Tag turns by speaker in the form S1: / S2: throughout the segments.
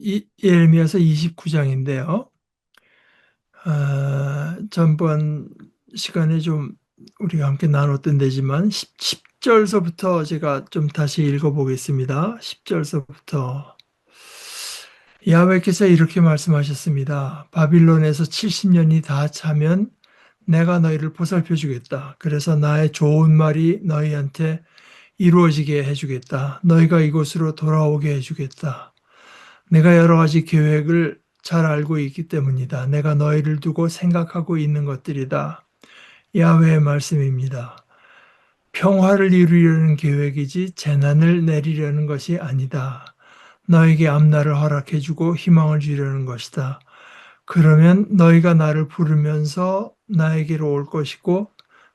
S1: 예레미야서 29장인데요. 전번 시간에 좀 우리가 함께 나눴던 데지만 10절서부터 제가 좀 다시 읽어보겠습니다. 10절서부터 야훼께서 이렇게 말씀하셨습니다. 바빌론에서 70년이 다 차면 내가 너희를 보살펴 주겠다. 그래서 나의 좋은 말이 너희한테 이루어지게 해주겠다. 너희가 이곳으로 돌아오게 해주겠다. 내가 여러 가지 계획을 잘 알고 있기 때문이다. 내가 너희를 두고 생각하고 있는 것들이다. 야훼의 말씀입니다. 평화를 이루려는 계획이지 재난을 내리려는 것이 아니다. 너에게 앞날을 허락해주고 희망을 주려는 것이다. 그러면 너희가 나를 부르면서 나에게로 올 것이고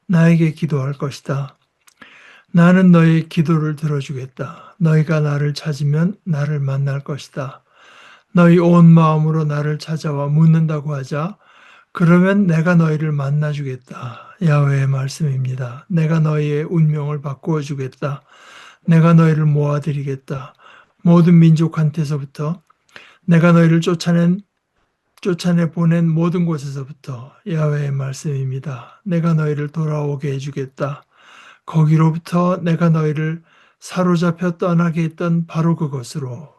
S1: 나에게 기도할 것이다. 나는 너희의 기도를 들어주겠다. 너희가 나를 찾으면 나를 만날 것이다. 너희 온 마음으로 나를 찾아와 묻는다고 하자. 그러면 내가 너희를 만나주겠다. 야훼의 말씀입니다. 내가 너희의 운명을 바꾸어 주겠다. 내가 너희를 모아드리겠다. 모든 민족한테서부터 내가 너희를 쫓아내 보낸 모든 곳에서부터 야훼의 말씀입니다. 내가 너희를 돌아오게 해주겠다. 거기로부터 내가 너희를 사로잡혀 떠나게 했던 바로 그것으로.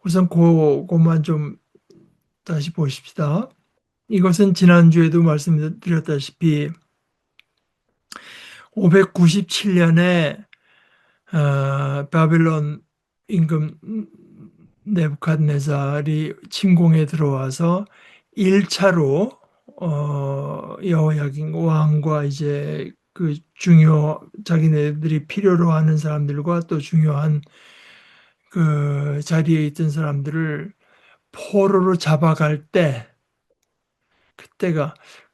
S1: 우선 그것만 좀 다시 보십시다. 이것은 지난주에도 말씀드렸다시피 597년에 바빌론 임금 네부갓네살이 침공에 들어와서 1차로 여호야긴 왕과 이제 그 자기네들이 필요로 하는 사람들과 또 중요한 그 자리에 있던 사람들을 포로로 잡아갈 때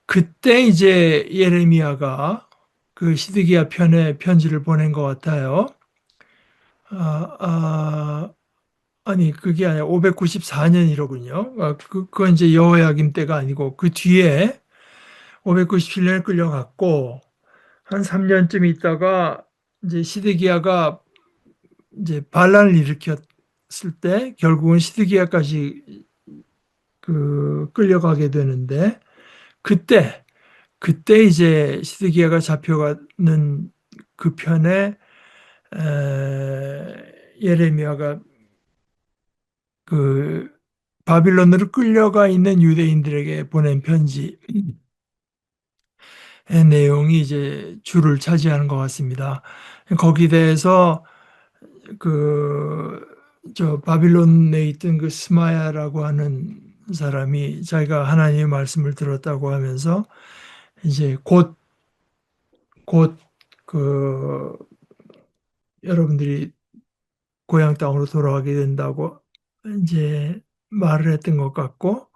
S1: 그때 이제 예레미야가 그 시드기야 편에 편지를 보낸 것 같아요. 아니 그게 아니라 594년이로군요. 그건 이제 여호야김 때가 아니고 그 뒤에 597년에 끌려갔고 한 3년쯤 있다가 이제 시드기야가 이제 반란을 일으켰을 때 결국은 시드기야까지 그 끌려가게 되는데 그때 이제 시드기야가 잡혀가는 그 편에 예레미야가 그 바빌론으로 끌려가 있는 유대인들에게 보낸 편지의 내용이 이제 주를 차지하는 것 같습니다. 거기 대해서 그 저 바빌론에 있던 그 스마야라고 하는 사람이 자기가 하나님의 말씀을 들었다고 하면서 이제 곧 그 여러분들이 고향 땅으로 돌아가게 된다고 이제 말을 했던 것 같고,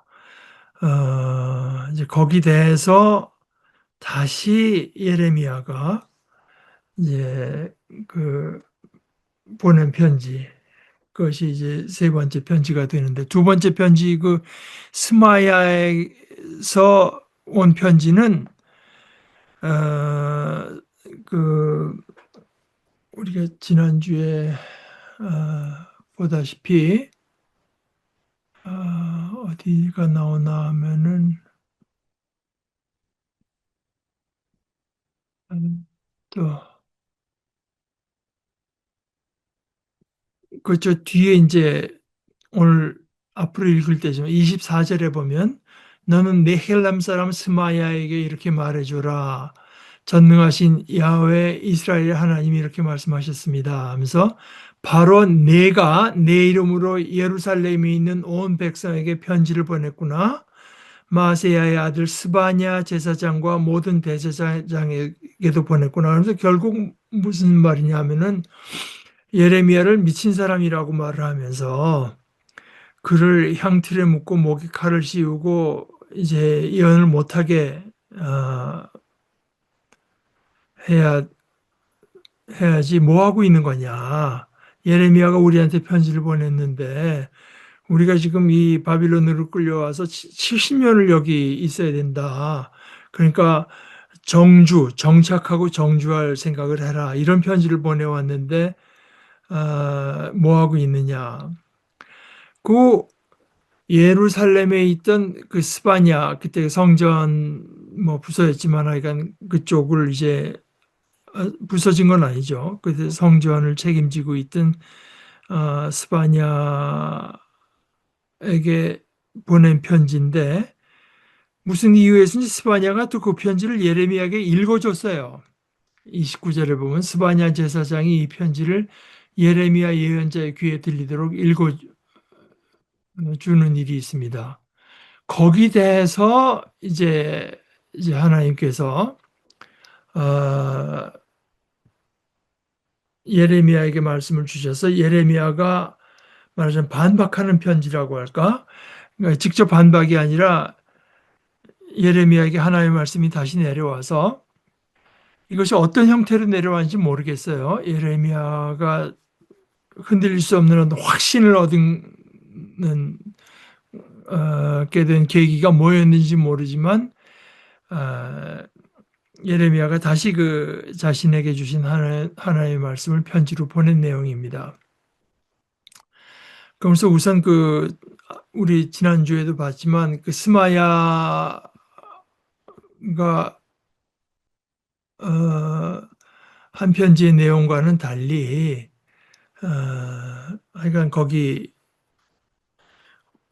S1: 이제 거기 대해서 다시 예레미야가 이제 그 보낸 편지, 그것이 이제 세 번째 편지가 되는데, 두 번째 편지 그 스마야에서 온 편지는 그 우리가 지난주에 보다시피 어디가 나오나 하면은 또 그저 뒤에 이제 오늘 앞으로 읽을 때지만 24절에 보면 너는 네헬람 사람 스마야에게 이렇게 말해줘라. 전능하신 야훼 이스라엘 하나님이 이렇게 말씀하셨습니다 하면서 바로 내가 내 이름으로 예루살렘에 있는 온 백성에게 편지를 보냈구나. 마세야의 아들 스바냐 제사장과 모든 대제사장에게도 보냈구나. 그래서 결국 무슨 말이냐면은 예레미야를 미친 사람이라고 말을 하면서 그를 향틀에 묶고 목에 칼을 씌우고 이제 예언을 못하게 해야 해야지 뭐 하고 있는 거냐. 예레미야가 우리한테 편지를 보냈는데 우리가 지금 이 바빌론으로 끌려와서 70년을 여기 있어야 된다. 그러니까 정착하고 정주할 생각을 해라. 이런 편지를 보내왔는데 뭐 하고 있느냐. 그 예루살렘에 있던 그 스바냐, 그때 성전 뭐 부서졌지만 하여간 그쪽을 이제 부서진 건 아니죠. 그때 성전을 책임지고 있던 스바냐에게 보낸 편지인데 무슨 이유에서인지 스바냐가 또 그 편지를 예레미야에게 읽어줬어요. 29절에 보면 스바냐 제사장이 이 편지를 예레미야 예언자의 귀에 들리도록 읽어주는 일이 있습니다. 거기 대해서 이제 하나님께서 어, 예레미야에게 말씀을 주셔서 예레미야가 말하자면 반박하는 편지라고 할까? 그러니까 직접 반박이 아니라 예레미야에게 하나님의 말씀이 다시 내려와서 이것이 어떤 형태로 내려왔는지 모르겠어요. 예레미야가 흔들릴 수 없는 확신을 얻는 게 된 계기가 뭐였는지 모르지만 예레미야가 다시 그 자신에게 주신 하나님의 말씀을 편지로 보낸 내용입니다. 그러면서 우선 그 우리 지난주에도 봤지만 그 스마야가 한 편지의 내용과는 달리 하여간 거기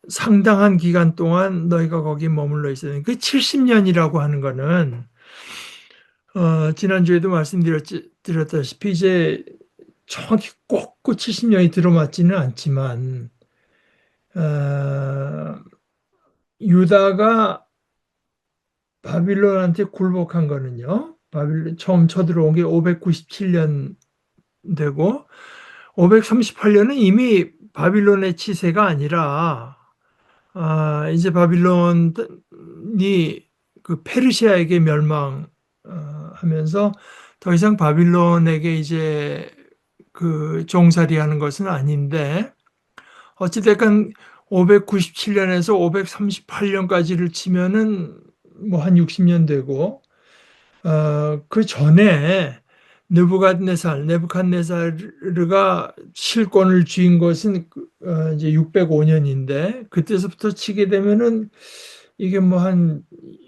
S1: 상당한 기간 동안 너희가 거기 머물러 있어야 그 70년이라고 하는 거는 지난주에도 말씀드렸다시피 이제 정확히 꼭 그 70년이 들어맞지는 않지만 유다가 바빌론한테 굴복한 거는요. 바빌론 처음 쳐들어온 게 597년 되고 538년은 이미 바빌론의 치세가 아니라 이제 바빌론이 그 페르시아에게 멸망하면서 더 이상 바빌론에게 이제 그 종살이하는 것은 아닌데 어찌됐건 597년에서 538년까지를 치면은 뭐 한 60년 되고 그 전에 네부갓네살르가 실권을 쥐인 것은 이제 605년인데 그때서부터 치게 되면은 이게 뭐 한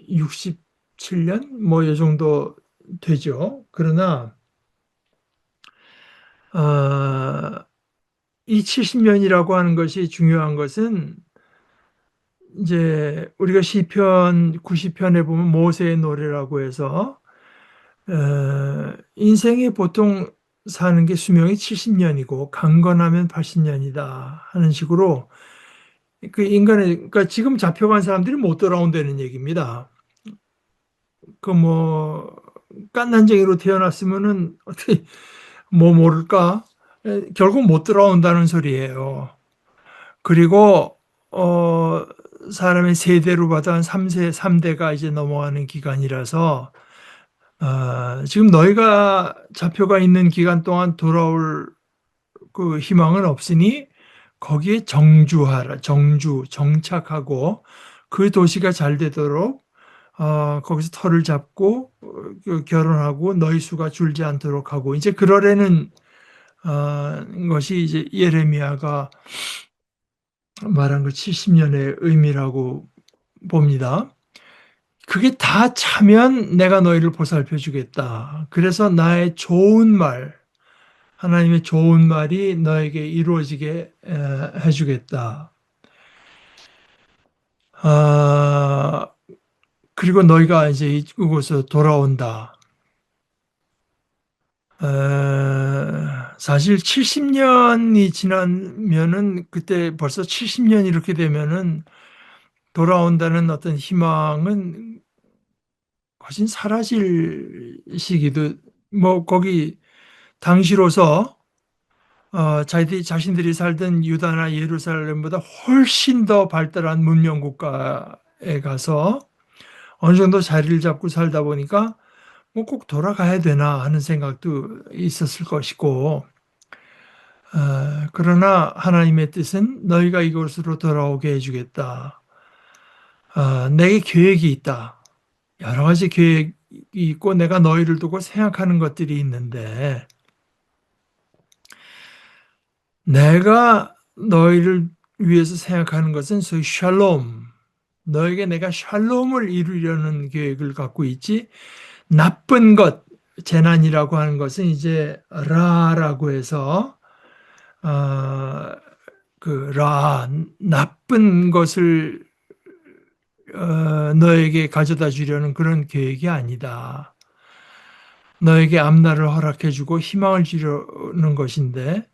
S1: 67년 뭐 이 정도 되죠. 그러나 이 70년이라고 하는 것이 중요한 것은 이제 우리가 시편 90편에 보면 모세의 노래라고 해서 인생이 보통 사는 게 수명이 70년이고 강건하면 80년이다 하는 식으로 그 인간의 그러니까 지금 잡혀간 사람들이 못 돌아온다는 얘기입니다. 그 뭐 깐난쟁이로 태어났으면은 어떻게 뭐 모를까? 결국 못 돌아온다는 소리예요. 그리고 사람의 세대로 봐도 한 3대가 이제 넘어가는 기간이라서 지금 너희가 잡혀가 있는 기간 동안 돌아올 그 희망은 없으니 거기에 정착하고 그 도시가 잘 되도록 거기서 터를 잡고 결혼하고 너희 수가 줄지 않도록 하고 이제 그러려는 것이 이제 예레미야가 말한 그 70년의 의미라고 봅니다. 그게 다 차면 내가 너희를 보살펴 주겠다. 그래서 나의 좋은 말, 하나님의 좋은 말이 너에게 이루어지게 해주겠다. 그리고 너희가 이제 이곳으로 돌아온다. 사실 70년이 지나면은 그때 벌써 70년 이렇게 되면은 돌아온다는 어떤 희망은 훨씬 사라질 시기도 뭐 거기 당시로서 자신들이 살던 유다나 예루살렘보다 훨씬 더 발달한 문명 국가에 가서 어느 정도 자리를 잡고 살다 보니까 뭐 꼭 돌아가야 되나 하는 생각도 있었을 것이고 그러나 하나님의 뜻은 너희가 이곳으로 돌아오게 해주겠다. 내게 계획이 있다. 여러 가지 계획이 있고 내가 너희를 두고 생각하는 것들이 있는데 내가 너희를 위해서 생각하는 것은 소위 샬롬, 너에게 내가 샬롬을 이루려는 계획을 갖고 있지, 나쁜 것, 재난이라고 하는 것은 이제 라라고 해서 어, 나쁜 것을 너에게 가져다 주려는 그런 계획이 아니다. 너에게 앞날을 허락해주고 희망을 주려는 것인데,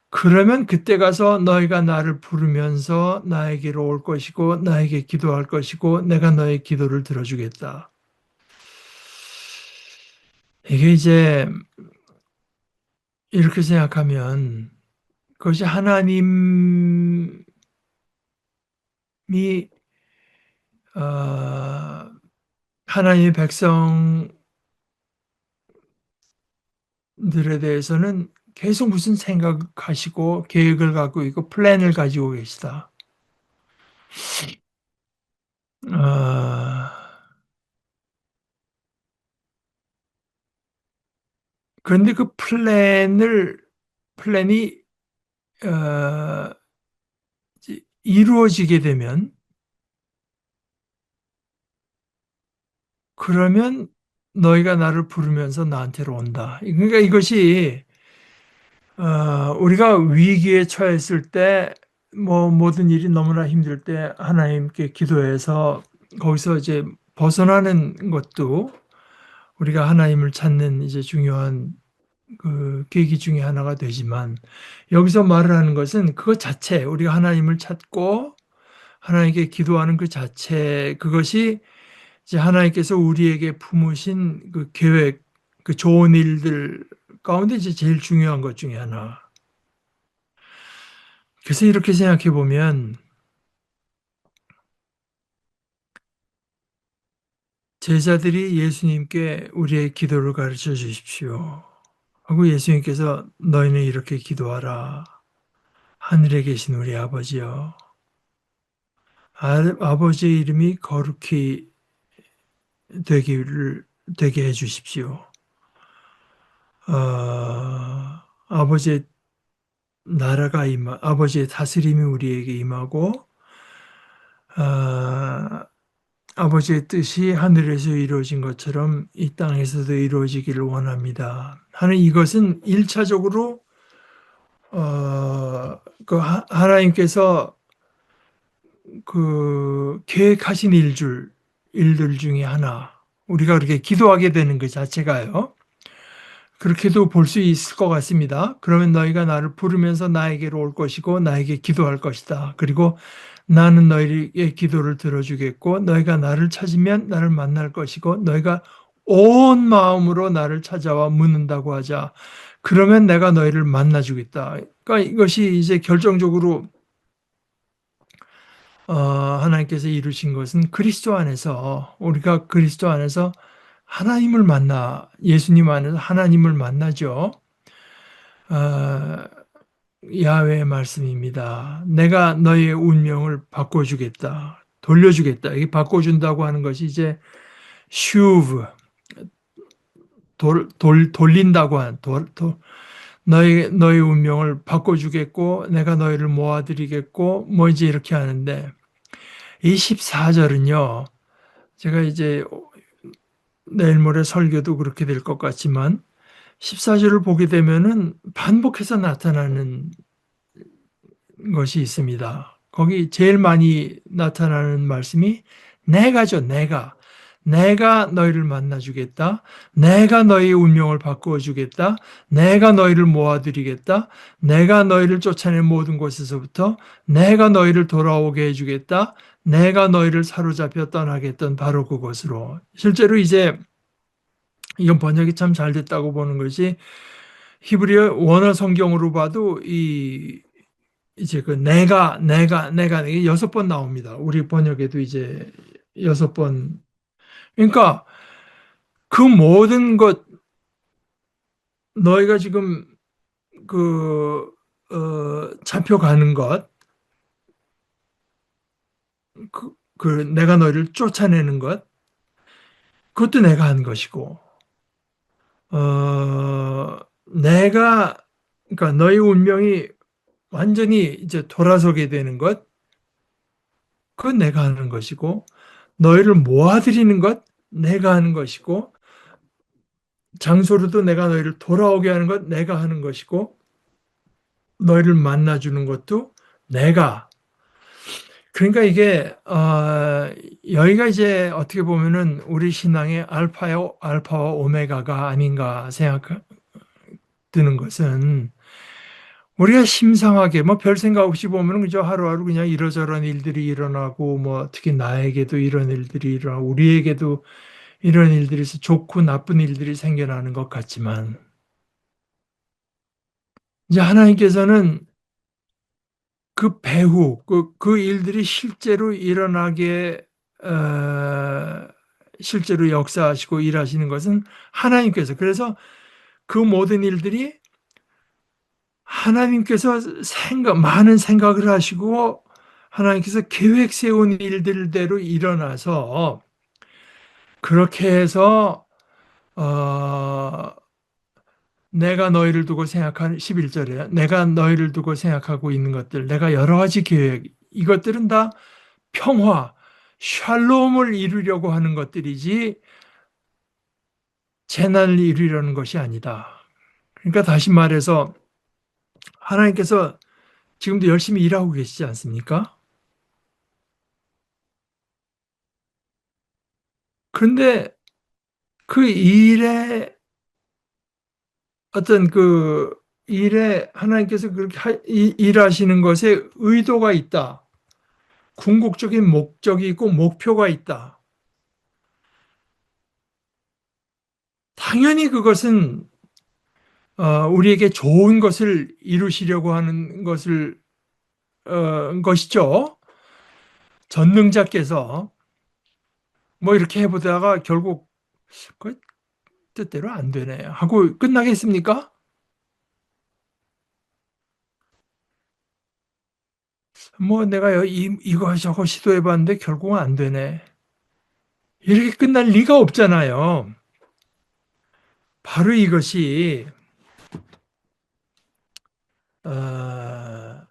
S1: 그러면 그때 가서 너희가 나를 부르면서 나에게로 올 것이고 나에게 기도할 것이고 내가 너의 기도를 들어주겠다. 이게 이제 이렇게 생각하면 그것이 하나님이 어, 하나님의 백성들에 대해서는 계속 무슨 생각하시고 계획을 갖고 있고 플랜을 가지고 계시다. 어, 그런데 그 플랜이 어, 이루어지게 되면 그러면 너희가 나를 부르면서 나한테로 온다. 그러니까 이것이 우리가 위기에 처했을 때 뭐 모든 일이 너무나 힘들 때 하나님께 기도해서 거기서 이제 벗어나는 것도 우리가 하나님을 찾는 이제 중요한 그 계기 중에 하나가 되지만 여기서 말을 하는 것은 그것 자체 우리가 하나님을 찾고 하나님께 기도하는 그 자체 그것이 이제 하나님께서 우리에게 품으신 그 계획, 그 좋은 일들 가운데 이제 제일 중요한 것 중에 하나. 그래서 이렇게 생각해 보면 제자들이 예수님께 우리의 기도를 가르쳐 주십시오. 하고 예수님께서 너희는 이렇게 기도하라. 하늘에 계신 우리 아버지여. 아버지의 이름이 거룩히 되게 해 주십시오. 아버지의 나라가 아버지의 다스림이 우리에게 임하고, 아, 아버지의 뜻이 하늘에서 이루어진 것처럼 이 땅에서도 이루어지기를 원합니다. 하는 이것은 일차적으로 하나님께서 그 계획하신 일들 중에 하나. 우리가 그렇게 기도하게 되는 것 자체가요. 그렇게도 볼 수 있을 것 같습니다. 그러면 너희가 나를 부르면서 나에게로 올 것이고 나에게 기도할 것이다. 그리고 나는 너희의 기도를 들어주겠고 너희가 나를 찾으면 나를 만날 것이고 너희가 온 마음으로 나를 찾아와 묻는다고 하자. 그러면 내가 너희를 만나주겠다. 그러니까 이것이 이제 결정적으로 하나님께서 이루신 것은 그리스도 안에서 우리가 그리스도 안에서 하나님을 예수님 안에서 하나님을 만나죠. 어, 야훼의 말씀입니다. 내가 너의 운명을 바꿔주겠다. 돌려주겠다. 이게 바꿔준다고 하는 것이 이제 슈브, 돌린다고 너의 운명을 바꿔주겠고, 내가 너희를 모아드리겠고, 뭐 이제 이렇게 하는데, 이 14절은요, 제가 이제 내일 모레 설교도 그렇게 될 것 같지만, 14절을 보게 되면은 반복해서 나타나는 것이 있습니다. 거기 제일 많이 나타나는 말씀이 내가죠, 내가. 내가 너희를 만나주겠다. 내가 너희의 운명을 바꾸어 주겠다. 내가 너희를 모아드리겠다. 내가 너희를 쫓아낸 모든 곳에서부터 내가 너희를 돌아오게 해주겠다. 내가 너희를 사로잡혀 떠나게 했던 바로 그곳으로. 실제로 이제 이건 번역이 참 잘 됐다고 보는 것이 히브리어 원어 성경으로 봐도 이제 그 내가 이게 6번 나옵니다. 우리 번역에도 이제 6번. 그러니까 그 모든 것 너희가 지금 그 잡혀가는 것, 그 내가 너희를 쫓아내는 것, 그것도 내가 한 것이고, 내가 그러니까 너희 운명이 완전히 이제 돌아서게 되는 것, 그건 내가 하는 것이고, 너희를 모아들이는 것, 내가 하는 것이고, 장소로도 내가 너희를 돌아오게 하는 것, 내가 하는 것이고, 너희를 만나주는 것도 내가. 그러니까 이게, 여기가 이제 어떻게 보면은 우리 신앙의 알파와 오메가가 아닌가 생각 드는 것은, 우리가 심상하게 뭐 별 생각 없이 보면 그저 하루하루 그냥 이러저런 일들이 일어나고 뭐 특히 나에게도 이런 일들이 일어나고 우리에게도 이런 일들이 있어 좋고 나쁜 일들이 생겨나는 것 같지만 이제 하나님께서는 그 배후 그 일들이 실제로 일어나게 실제로 역사하시고 일하시는 것은 하나님께서 그래서 그 모든 일들이 하나님께서 많은 생각을 하시고 하나님께서 계획 세운 일들대로 일어나서 그렇게 해서 어, 내가 너희를 두고 생각하는 11절에 내가 너희를 두고 생각하고 있는 것들 내가 여러 가지 계획 이것들은 다 평화 샬롬을 이루려고 하는 것들이지 재난을 이루려는 것이 아니다. 그러니까 다시 말해서 하나님께서 지금도 열심히 일하고 계시지 않습니까? 그런데 그 일에 어떤 그 일에 하나님께서 그렇게 일하시는 것에 의도가 있다. 궁극적인 목적이 있고 목표가 있다. 당연히 그것은 우리에게 좋은 것을 이루시려고 하는 것이죠. 전능자께서 뭐 이렇게 해보다가 결국 그 뜻대로 안 되네 하고 끝나겠습니까? 뭐 내가 이거 저거 시도해봤는데 결국은 안 되네. 이렇게 끝날 리가 없잖아요. 바로 이것이 어,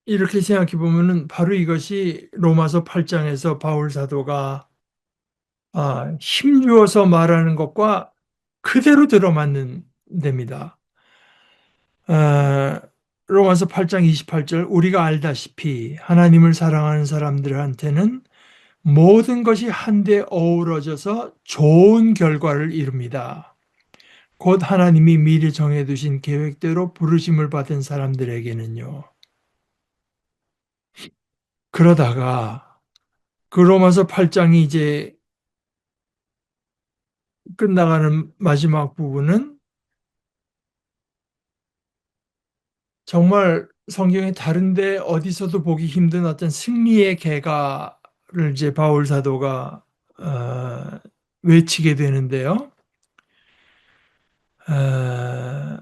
S1: 이렇게 생각해 보면은 바로 이것이 로마서 8장에서 바울 사도가 힘주어서 말하는 것과 그대로 들어맞는 됩니다. 아, 로마서 8장 28절 우리가 알다시피 하나님을 사랑하는 사람들한테는 모든 것이 한데 어우러져서 좋은 결과를 이룹니다. 곧 하나님이 미리 정해두신 계획대로 부르심을 받은 사람들에게는요. 그러다가 그 로마서 8장이 이제 끝나가는 마지막 부분은 정말 성경에 다른데 어디서도 보기 힘든 어떤 승리의 개가를 이제 바울 사도가 외치게 되는데요. 어,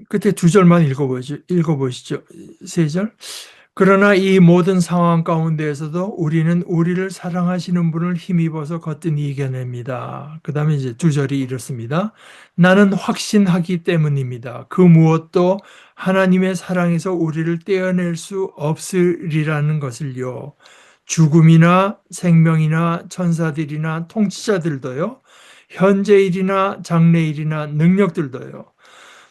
S1: 끝에 두 절만 읽어보시죠. 세 절. 그러나 이 모든 상황 가운데에서도 우리는 우리를 사랑하시는 분을 힘입어서 거뜬히 이겨냅니다. 그 다음에 이제 두 절이 이렇습니다. 나는 확신하기 때문입니다. 그 무엇도 하나님의 사랑에서 우리를 떼어낼 수 없으리라는 것을요. 죽음이나 생명이나 천사들이나 통치자들도요. 현재일이나 장래일이나 능력들도요.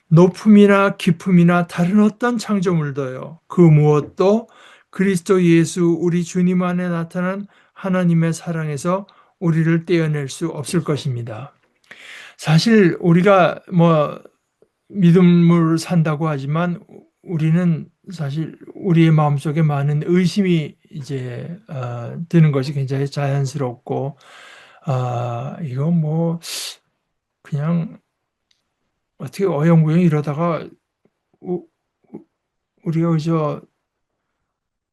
S1: 높음이나 깊음이나 다른 어떤 창조물도요. 그 무엇도 그리스도 예수 우리 주님 안에 나타난 하나님의 사랑에서 우리를 떼어낼 수 없을 것입니다. 사실 우리가 뭐 믿음을 산다고 하지만 우리는 사실 우리의 마음속에 많은 의심이 이제 드는 것이 굉장히 자연스럽고 이거 뭐 그냥 어떻게 어영부영 이러다가 우리가 그저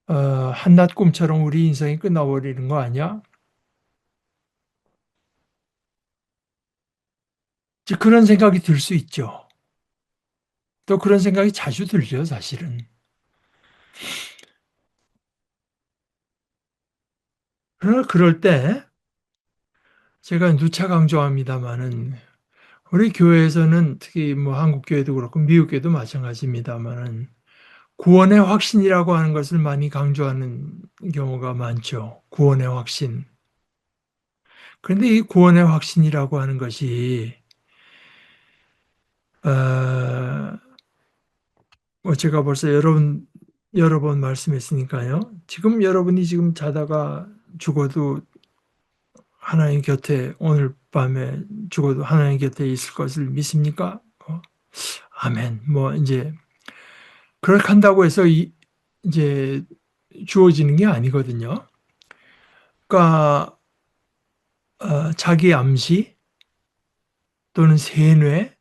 S1: 한낱 꿈처럼 우리 인생이 끝나버리는 거 아니야? 이제 그런 생각이 들 수 있죠. 또 그런 생각이 자주 들죠, 사실은. 그러나 그럴 때 제가 누차 강조합니다마는 우리 교회에서는 특히 뭐 한국 교회도 그렇고 미국 교회도 마찬가지입니다마는 구원의 확신이라고 하는 것을 많이 강조하는 경우가 많죠. 구원의 확신. 그런데 이 구원의 확신이라고 하는 것이 뭐 제가 벌써 여러 번 말씀했으니까요. 지금 여러분이 지금 자다가 죽어도 하나님 곁에 오늘 밤에 죽어도 하나님 곁에 있을 것을 믿습니까? 아멘. 뭐 이제 그렇게 한다고 해서 이제 주어지는 게 아니거든요. 그러니까 자기 암시 또는 세뇌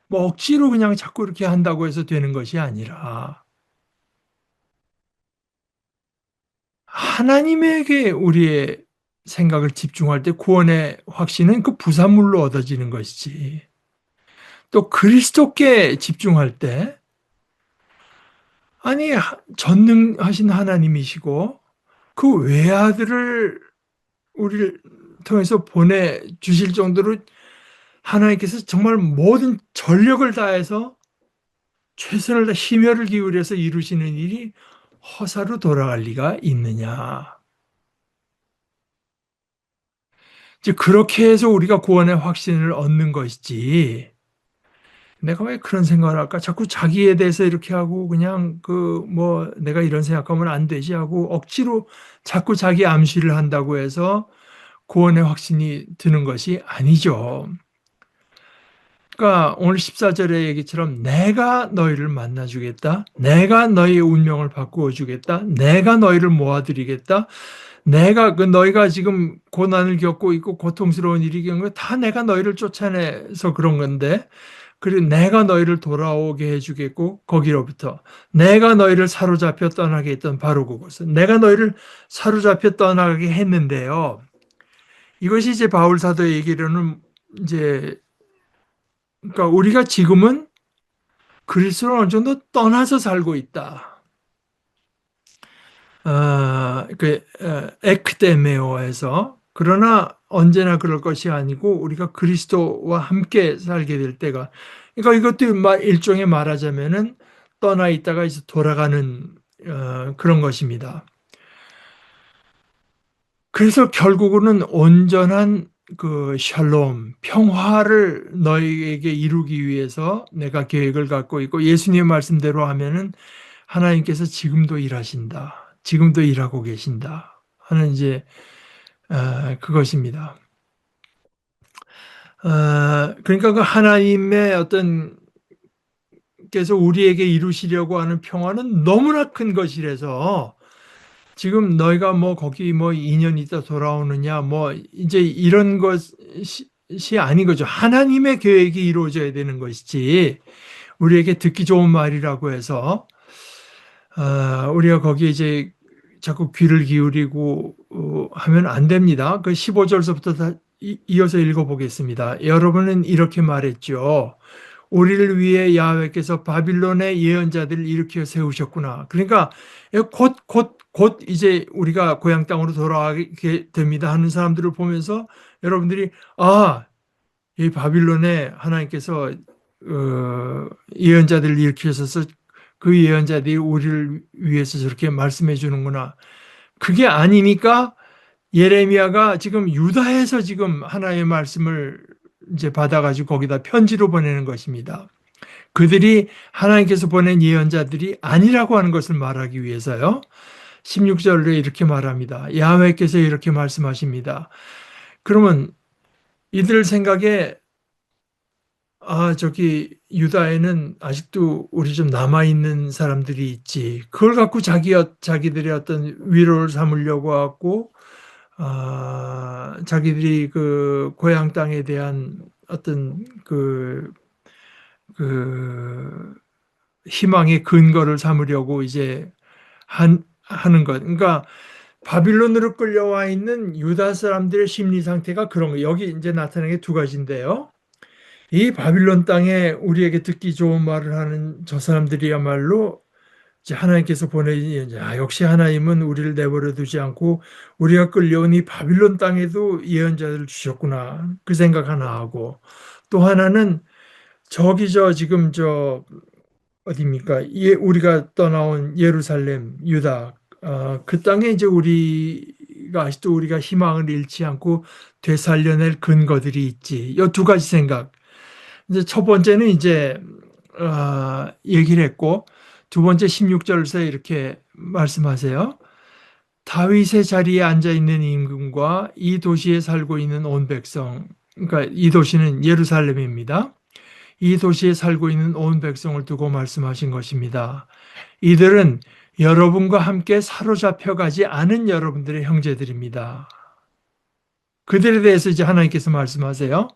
S1: 뭐 억지로 그냥 자꾸 이렇게 한다고 해서 되는 것이 아니라 하나님에게 우리의 생각을 집중할 때 구원의 확신은 그 부산물로 얻어지는 것이지. 또 그리스도께 집중할 때 아니 전능하신 하나님이시고 그 외아들을 우리를 통해서 보내주실 정도로 하나님께서 정말 모든 전력을 다해서 최선을 다 심혈을 기울여서 이루시는 일이 허사로 돌아갈 리가 있느냐. 이제 그렇게 해서 우리가 구원의 확신을 얻는 것이지. 내가 왜 그런 생각을 할까? 자꾸 자기에 대해서 이렇게 하고 그냥 뭐 내가 이런 생각하면 안 되지 하고 억지로 자꾸 자기 암시를 한다고 해서 구원의 확신이 드는 것이 아니죠. 그러니까 오늘 14절의 얘기처럼 내가 너희를 만나주겠다. 내가 너희의 운명을 바꾸어 주겠다. 내가 너희를 모아드리겠다. 내가 너희가 지금 고난을 겪고 있고 고통스러운 일이 겪는 거다 내가 너희를 쫓아내서 그런 건데 그리고 내가 너희를 돌아오게 해주겠고 거기로부터 내가 너희를 사로잡혀 떠나게 했던 바로 그곳은 내가 너희를 사로잡혀 떠나게 했는데요. 이것이 이제 바울 사도의 얘기로는 이제 그러니까 우리가 지금은 그리스도를 어느 정도 떠나서 살고 있다. 에크데메오에서 그러나 언제나 그럴 것이 아니고 우리가 그리스도와 함께 살게 될 때가 그러니까 이것도 일종의 말하자면은 떠나 있다가 이제 돌아가는 그런 것입니다. 그래서 결국은 온전한 그 샬롬, 평화를 너희에게 이루기 위해서 내가 계획을 갖고 있고 예수님의 말씀대로 하면은 하나님께서 지금도 일하신다. 지금도 일하고 계신다. 하는 이제 그것입니다. 그러니까 그 하나님의 어떤 께서 우리에게 이루시려고 하는 평화는 너무나 큰 것이라서 지금 너희가 뭐 거기 뭐 2년 있다 돌아오느냐 뭐 이제 이런 것이 아닌 거죠. 하나님의 계획이 이루어져야 되는 것이지 우리에게 듣기 좋은 말이라고 해서 우리가 거기에 이제 자꾸 귀를 기울이고 하면 안 됩니다. 그 15절서부터 이어서 읽어보겠습니다. 여러분은 이렇게 말했죠. 우리를 위해 야훼께서 바빌론의 예언자들을 일으켜 세우셨구나. 그러니까 곧 이제 우리가 고향 땅으로 돌아가게 됩니다 하는 사람들을 보면서 여러분들이 이 바빌론에 하나님께서 예언자들을 일으키셔서 그 예언자들이 우리를 위해서 저렇게 말씀해 주는구나. 그게 아니니까 예레미야가 지금 유다에서 지금 하나님의 말씀을 이제 받아가지고 거기다 편지로 보내는 것입니다. 그들이 하나님께서 보낸 예언자들이 아니라고 하는 것을 말하기 위해서요. 16절에 이렇게 말합니다. 야훼께서 이렇게 말씀하십니다. 그러면 이들 생각에 저기 유다에는 아직도 우리 좀 남아있는 사람들이 있지. 그걸 갖고 자기들의 어떤 위로를 삼으려고 하고 자기들이 그 고향 땅에 대한 어떤 그 희망의 근거를 삼으려고 이제 하는 것. 그러니까 바빌론으로 끌려와 있는 유다 사람들의 심리 상태가 그런 거예요. 여기 이제 나타나는 게 두 가지인데요. 이 바빌론 땅에 우리에게 듣기 좋은 말을 하는 저 사람들이야말로 이제 하나님께서 보내니 역시 하나님은 우리를 내버려 두지 않고 우리가 끌려온 이 바빌론 땅에도 예언자들을 주셨구나. 그 생각 하나 하고 또 하나는 저기 지금 어디입니까? 우리가 떠나온 예루살렘, 유다, 그 땅에 이제 우리가 아직도 우리가 희망을 잃지 않고 되살려낼 근거들이 있지. 이 두 가지 생각. 이제 첫 번째는 이제 얘기를 했고 두 번째 16절에서 이렇게 말씀하세요. 다윗의 자리에 앉아 있는 임금과 이 도시에 살고 있는 온 백성, 그러니까 이 도시는 예루살렘입니다. 이 도시에 살고 있는 온 백성을 두고 말씀하신 것입니다. 이들은 여러분과 함께 사로잡혀 가지 않은 여러분들의 형제들입니다. 그들에 대해서 이제 하나님께서 말씀하세요.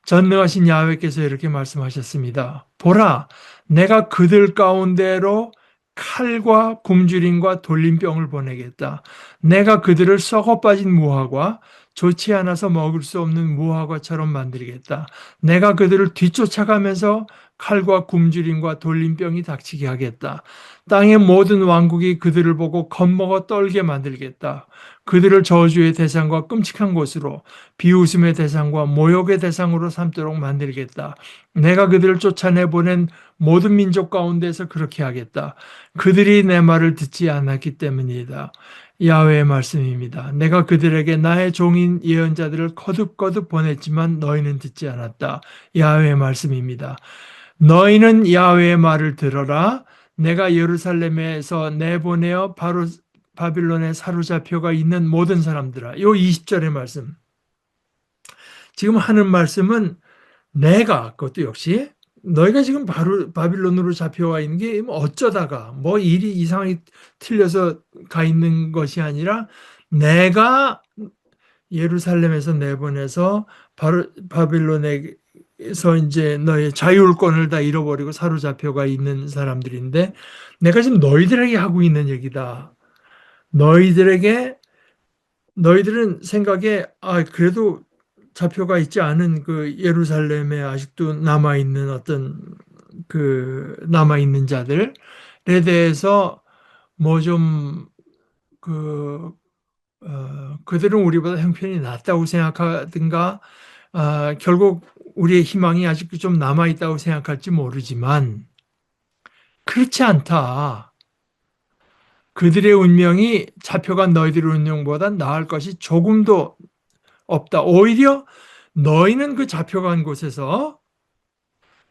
S1: 전능하신 야훼께서 이렇게 말씀하셨습니다. 보라, 내가 그들 가운데로 칼과 굶주림과 돌림병을 보내겠다. 내가 그들을 썩어 빠진 무화과, 좋지 않아서 먹을 수 없는 무화과처럼 만들겠다. 내가 그들을 뒤쫓아가면서 칼과 굶주림과 돌림병이 닥치게 하겠다. 땅의 모든 왕국이 그들을 보고 겁먹어 떨게 만들겠다. 그들을 저주의 대상과 끔찍한 곳으로 비웃음의 대상과 모욕의 대상으로 삼도록 만들겠다. 내가 그들을 쫓아내보낸 모든 민족 가운데서 그렇게 하겠다. 그들이 내 말을 듣지 않았기 때문이다. 야훼의 말씀입니다. 내가 그들에게 나의 종인 예언자들을 거듭거듭 보냈지만 너희는 듣지 않았다. 야훼의 말씀입니다. 너희는 야훼의 말을 들어라. 내가 예루살렘에서 내보내어 바로 바빌론에 사로잡혀가 있는 모든 사람들아. 요 20절의 말씀. 지금 하는 말씀은 내가 그것도 역시 너희가 지금 바로 바빌론으로 잡혀와 있는 게 어쩌다가 뭐 일이 이상하게 틀려서 가 있는 것이 아니라 내가 예루살렘에서 내보내서 바로 바빌론에서 이제 너의 자율권을 다 잃어버리고 사로잡혀가 있는 사람들인데 내가 지금 너희들에게 하고 있는 얘기다. 너희들은 생각에 그래도 잡혀가 있지 않은 그 예루살렘에 아직도 남아 있는 어떤 그 남아 있는 자들에 대해서 뭐 좀 그 그들은 우리보다 형편이 낫다고 생각하든가 결국 우리의 희망이 아직도 좀 남아 있다고 생각할지 모르지만 그렇지 않다. 그들의 운명이 잡혀간 너희들의 운명보다 나을 것이 조금도 없다. 오히려 너희는 그 잡혀간 곳에서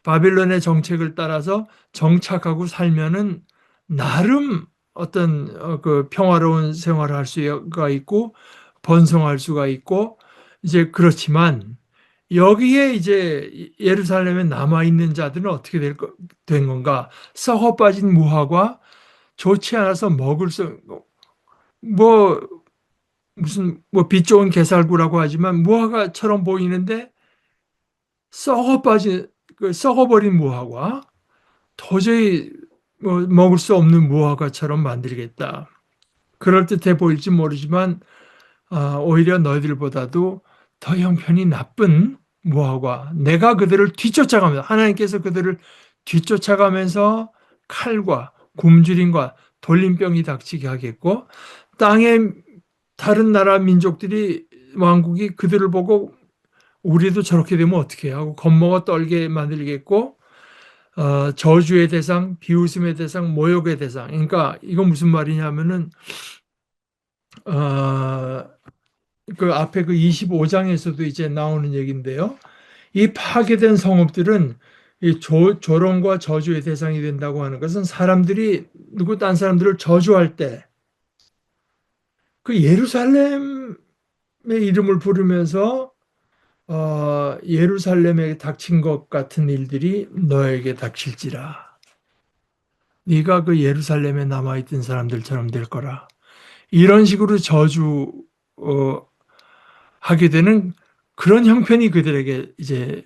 S1: 바빌론의 정책을 따라서 정착하고 살면은 나름 어떤 그 평화로운 생활을 할 수가 있고 번성할 수가 있고 이제 그렇지만 여기에 이제 예루살렘에 남아 있는 자들은 어떻게 된 건가? 썩어 빠진 무화과 좋지 않아서 먹을 수 뭐 무슨 뭐 빛 좋은 게살구라고 하지만 무화과처럼 보이는데 썩어 빠진 그 썩어버린 무화과 도저히 뭐 먹을 수 없는 무화과처럼 만들겠다. 그럴듯해 보일지 모르지만 오히려 너희들보다도 더 형편이 나쁜 무화과. 내가 그들을 뒤쫓아가면서 하나님께서 그들을 뒤쫓아가면서 칼과 굶주림과 돌림병이 닥치게 하겠고 땅의 다른 나라 민족들이 왕국이 그들을 보고 우리도 저렇게 되면 어떻게 하고 겁먹어 떨게 만들겠고 저주의 대상, 비웃음의 대상, 모욕의 대상. 그러니까 이건 무슨 말이냐면은 어, 그 앞에 그 25장에서도 이제 나오는 얘기인데요. 이 파괴된 성읍들은 이 조롱과 저주의 대상이 된다고 하는 것은 사람들이 딴 사람들을 저주할 때 그 예루살렘의 이름을 부르면서 예루살렘에 닥친 것 같은 일들이 너에게 닥칠지라. 네가 그 예루살렘에 남아있던 사람들처럼 될 거라. 이런 식으로 저주 하게 되는 그런 형편이 그들에게 이제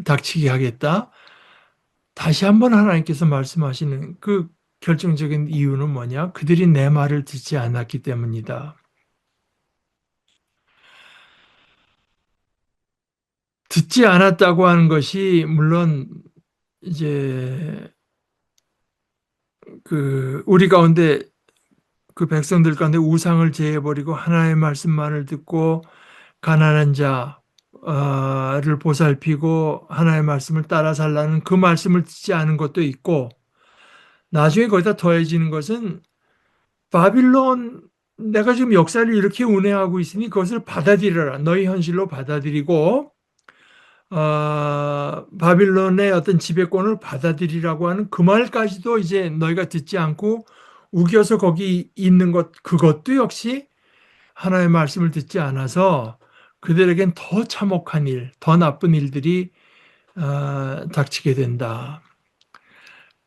S1: 닥치게 하겠다. 다시 한번 하나님께서 말씀하시는 그 결정적인 이유는 뭐냐? 그들이 내 말을 듣지 않았기 때문이다. 듣지 않았다고 하는 것이 물론 이제 우리 가운데 그 백성들 가운데 우상을 제해버리고 하나님의 말씀만을 듣고 가난한 자를 보살피고 하나님의 말씀을 따라 살라는 그 말씀을 듣지 않은 것도 있고, 나중에 거기다 더해지는 것은 바빌론, 내가 지금 역사를 이렇게 운행하고 있으니 그것을 받아들여라. 너희 현실로 받아들이고 바빌론의 어떤 지배권을 받아들이라고 하는 그 말까지도 이제 너희가 듣지 않고 우겨서 거기 있는 것, 그것도 역시 하나님의 말씀을 듣지 않아서 그들에겐 더 참혹한 일, 더 나쁜 일들이 닥치게 된다.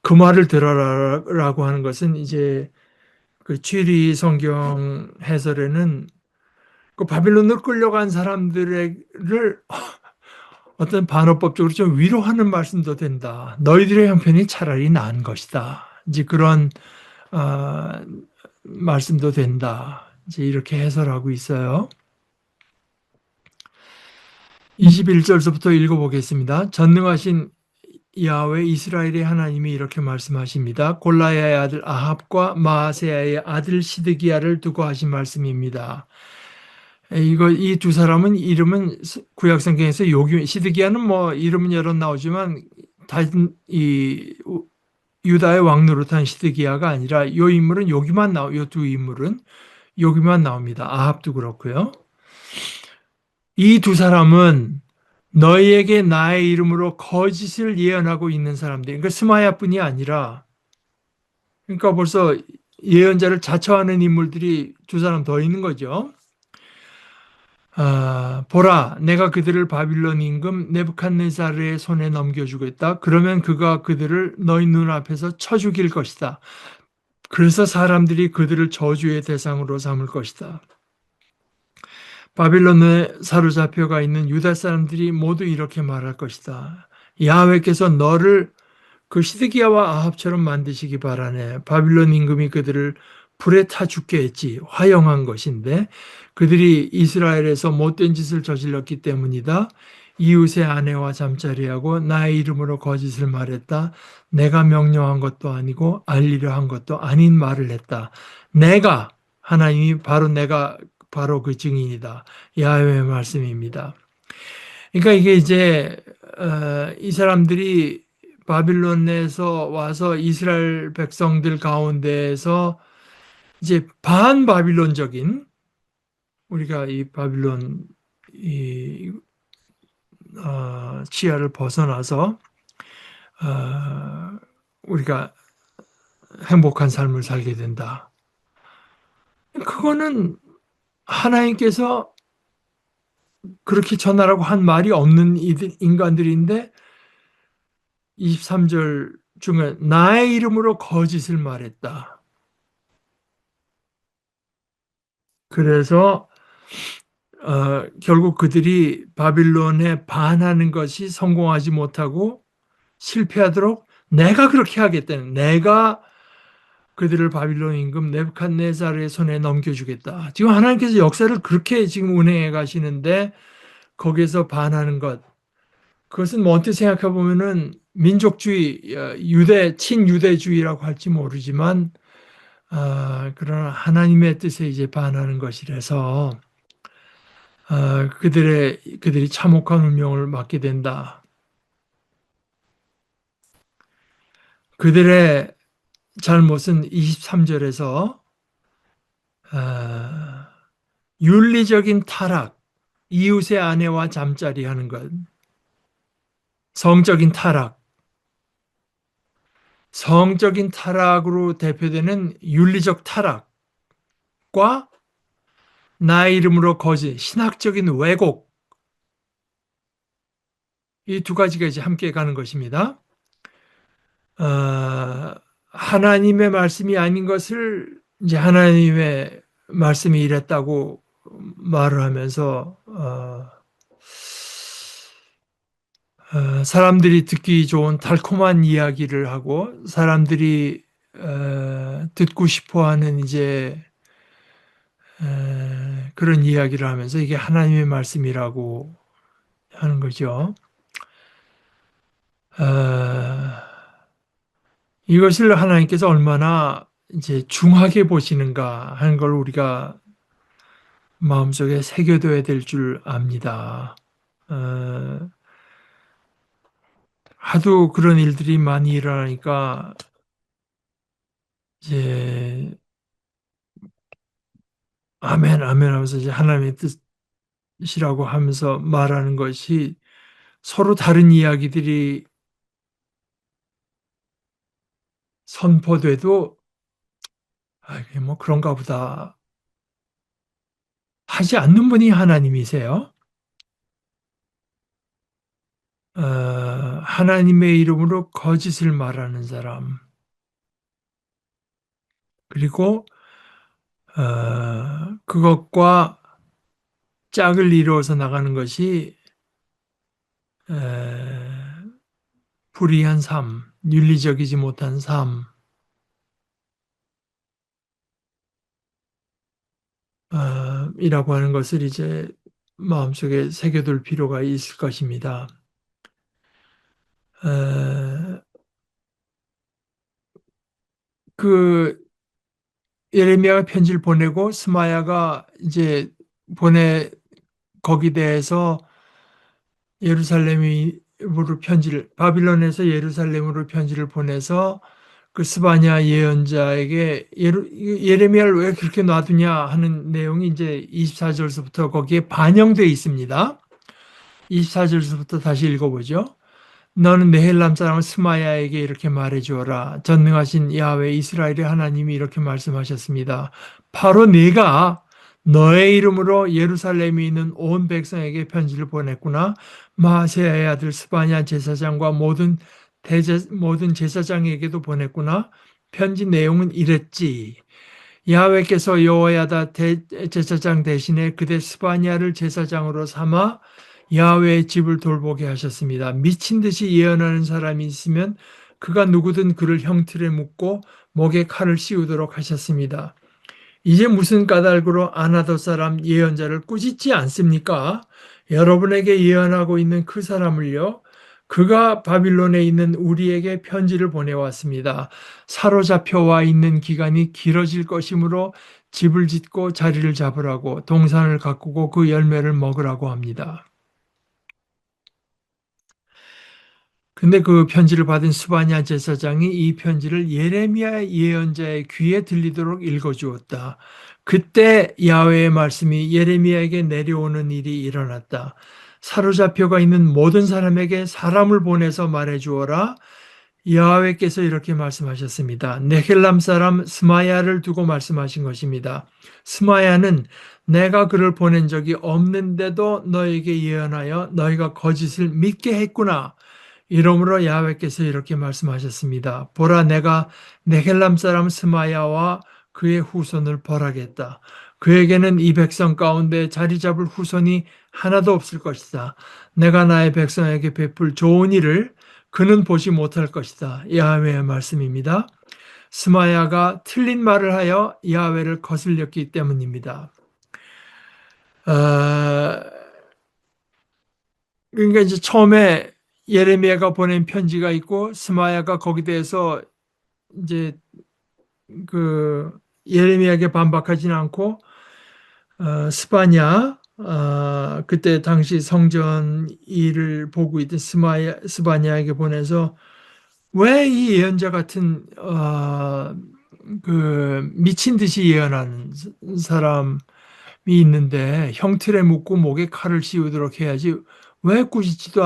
S1: 그 말을 들어라라고 하는 것은 이제 그 취리 성경 해설에는 그 바빌론으로 끌려간 사람들을 어떤 반어법적으로 좀 위로하는 말씀도 된다. 너희들의 형편이 차라리 나은 것이다. 이제 그런 어, 말씀도 된다. 이제 이렇게 해설하고 있어요. 21절서부터 읽어보겠습니다. 전능하신 야훼 이스라엘의 하나님이 이렇게 말씀하십니다. 골라야의 아들 아합과 마아세야의 아들 시드기야를 두고 하신 말씀입니다. 이 두 사람은 이름은 구약성경에서 시드기야는 뭐 이름은 여러 나오지만 이 유다의 왕 노릇한 시드기야가 아니라 이 인물은 여기만 이 두 인물은 여기만 나옵니다. 아합도 그렇고요. 이 두 사람은 너희에게 나의 이름으로 거짓을 예언하고 있는 사람들. 그러니까 스마야뿐이 아니라, 그러니까 벌써 예언자를 자처하는 인물들이 두 사람 더 있는 거죠. 보라, 내가 그들을 바빌론 임금 네부칸네사르의 손에 넘겨주겠다. 그러면 그가 그들을 너희 눈앞에서 쳐 죽일 것이다. 그래서 사람들이 그들을 저주의 대상으로 삼을 것이다. 바빌론에 사로잡혀가 있는 유다 사람들이 모두 이렇게 말할 것이다. 야훼께서 너를 그 시드기야와 아합처럼 만드시기 바라네. 바빌론 임금이 그들을 불에 타 죽게 했지. 화영한 것인데 그들이 이스라엘에서 못된 짓을 저질렀기 때문이다. 이웃의 아내와 잠자리하고 나의 이름으로 거짓을 말했다. 내가 명령한 것도 아니고 알리려 한 것도 아닌 말을 했다. 내가, 하나님이 내가 바로 그 증인이다. 야훼의 말씀입니다. 그러니까 이게 이제 이 사람들이 바빌론에서 와서 이스라엘 백성들 가운데에서 이제 반바빌론적인, 우리가 이 바빌론 치하를 벗어나서 우리가 행복한 삶을 살게 된다. 그거는 하나님께서 그렇게 전하라고 한 말이 없는 인간들인데 23절 중에 나의 이름으로 거짓을 말했다. 그래서 결국 그들이 바빌론에 반하는 것이 성공하지 못하고 실패하도록 내가 그렇게 하겠다는, 내가 그들을 바빌론 임금 네부칸네살의 손에 넘겨주겠다. 지금 하나님께서 역사를 그렇게 지금 운행해 가시는데 거기에서 반하는 것, 그것은 뭐 어떻게 생각해 보면은 민족주의, 친유대주의라고 할지 모르지만 그러나 하나님의 뜻에 이제 반하는 것이라서 그들이 참혹한 운명을 맞게 된다. 그들의 잘못은 23절에서 윤리적인 타락, 이웃의 아내와 잠자리 하는 것, 성적인 타락으로 대표되는 윤리적 타락과 나의 이름으로 거짓, 신학적인 왜곡, 이 두 가지가 이제 함께 가는 것입니다. 하나님의 말씀이 아닌 것을 이제 하나님의 말씀이 이랬다고 말을 하면서 사람들이 듣기 좋은 달콤한 이야기를 하고 사람들이 듣고 싶어하는 이제 그런 이야기를 하면서 이게 하나님의 말씀이라고 하는 거죠. 이것을 하나님께서 얼마나 이제 중하게 보시는가 하는 걸 우리가 마음속에 새겨둬야 될 줄 압니다. 어, 하도 그런 일들이 많이 일어나니까 이제 아멘, 아멘 하면서 이제 하나님의 뜻이라고 하면서 말하는 것이 서로 다른 이야기들이 선포돼도 아, 그게 뭐 그런가 보다 하지 않는 분이 하나님이세요. 어, 하나님의 이름으로 거짓을 말하는 사람, 그리고 그것과 짝을 이루어서 나가는 것이 불의한 삶, 윤리적이지 못한 삶이라고 하는 것을 이제 마음속에 새겨둘 필요가 있을 것입니다. 그 예레미야가 편지를 보내고 스마야가 이제 거기 대해서 바빌론에서 예루살렘으로 편지를 보내서 그 스바냐 예언자에게 예레미야를 왜 그렇게 놔두냐 하는 내용이 이제 24절서부터 거기에 반영되어 있습니다. 24절서부터 다시 읽어보죠. 너는 네헬람 사람 스마야에게 이렇게 말해 주어라. 전능하신 야훼 이스라엘의 하나님이 이렇게 말씀하셨습니다. 바로 내가 너의 이름으로 예루살렘에 있는 온 백성에게 편지를 보냈구나. 마아세야의 아들 스바냐 제사장과 모든 제사장에게도 보냈구나. 편지 내용은 이랬지. 야훼께서 여호야다 제사장 대신에 그대 스바냐를 제사장으로 삼아 야훼의 집을 돌보게 하셨습니다. 미친 듯이 예언하는 사람이 있으면 그가 누구든 그를 형틀에 묶고 목에 칼을 씌우도록 하셨습니다. 이제 무슨 까닭으로 아나도 사람 예언자를 꾸짖지 않습니까? 여러분에게 예언하고 있는 그 사람을요. 그가 바빌론에 있는 우리에게 편지를 보내왔습니다. 사로잡혀 와 있는 기간이 길어질 것이므로 집을 짓고 자리를 잡으라고 동산을 가꾸고 그 열매를 먹으라고 합니다. 근데 그 편지를 받은 스바냐 제사장이 이 편지를 예레미야 예언자의 귀에 들리도록 읽어주었다. 그때 야훼의 말씀이 예레미야에게 내려오는 일이 일어났다. 사로잡혀가 있는 모든 사람에게 사람을 보내서 말해주어라. 야훼께서 이렇게 말씀하셨습니다. 네헬람 사람 스마야를 두고 말씀하신 것입니다. 스마야는 내가 그를 보낸 적이 없는데도 너에게 예언하여 너희가 거짓을 믿게 했구나. 이러므로 야훼께서 이렇게 말씀하셨습니다. 보라, 내가 네헬람 사람 스마야와 그의 후손을 벌하겠다. 그에게는 이 백성 가운데 자리 잡을 후손이 하나도 없을 것이다. 내가 나의 백성에게 베풀 좋은 일을 그는 보지 못할 것이다. 야훼의 말씀입니다. 스마야가 틀린 말을 하여 야훼를 거슬렸기 때문입니다. 그러니까 이제 처음에 예레미야가 보낸 편지가 있고 스마야가 거기에 대해서 이제 그 예레미야에게 반박하지는 않고 스바냐 그때 당시 성전 일을 보고 있던 스바냐에게 보내서 왜 이 예언자 같은 그 미친 듯이 예언하는 사람이 있는데 형틀에 묶고 목에 칼을 씌우도록 해야지 왜 꾸짖지도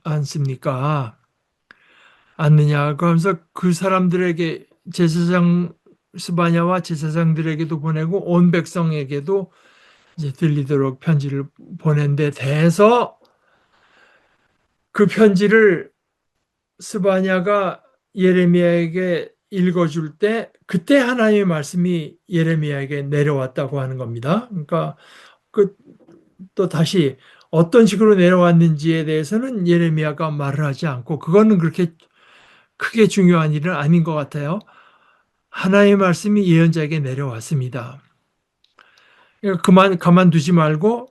S1: 않습니까? 않느냐. 그러면서 그 사람들에게 제사장 스바냐와 제사장들에게도 보내고 온 백성에게도 이제 들리도록 편지를 보낸 데 대해서 그 편지를 스바냐가 예레미야에게 읽어줄 때 그때 하나님의 말씀이 예레미야에게 내려왔다고 하는 겁니다. 그러니까 또 다시 어떤 식으로 내려왔는지에 대해서는 예레미야가 말을 하지 않고 그거는 그렇게 크게 중요한 일은 아닌 것 같아요. 하나님의 말씀이 예언자에게 내려왔습니다. 가만두지 말고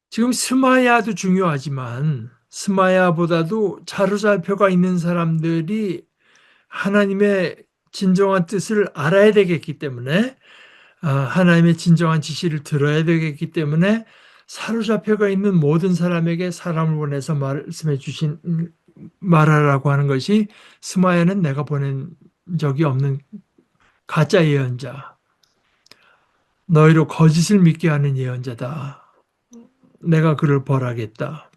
S1: 지금 스마야도 중요하지만 스마야보다도 자루살표가 있는 사람들이 하나님의 진정한 뜻을 알아야 되겠기 때문에, 하나님의 진정한 지시를 들어야 되겠기 때문에 사로잡혀가 있는 모든 사람에게 사람을 보내서 말씀해 주신 말하라고 하는 것이, 스마야는 내가 보낸 적이 없는 가짜 예언자, 너희로 거짓을 믿게 하는 예언자다. 내가 그를 벌하겠다.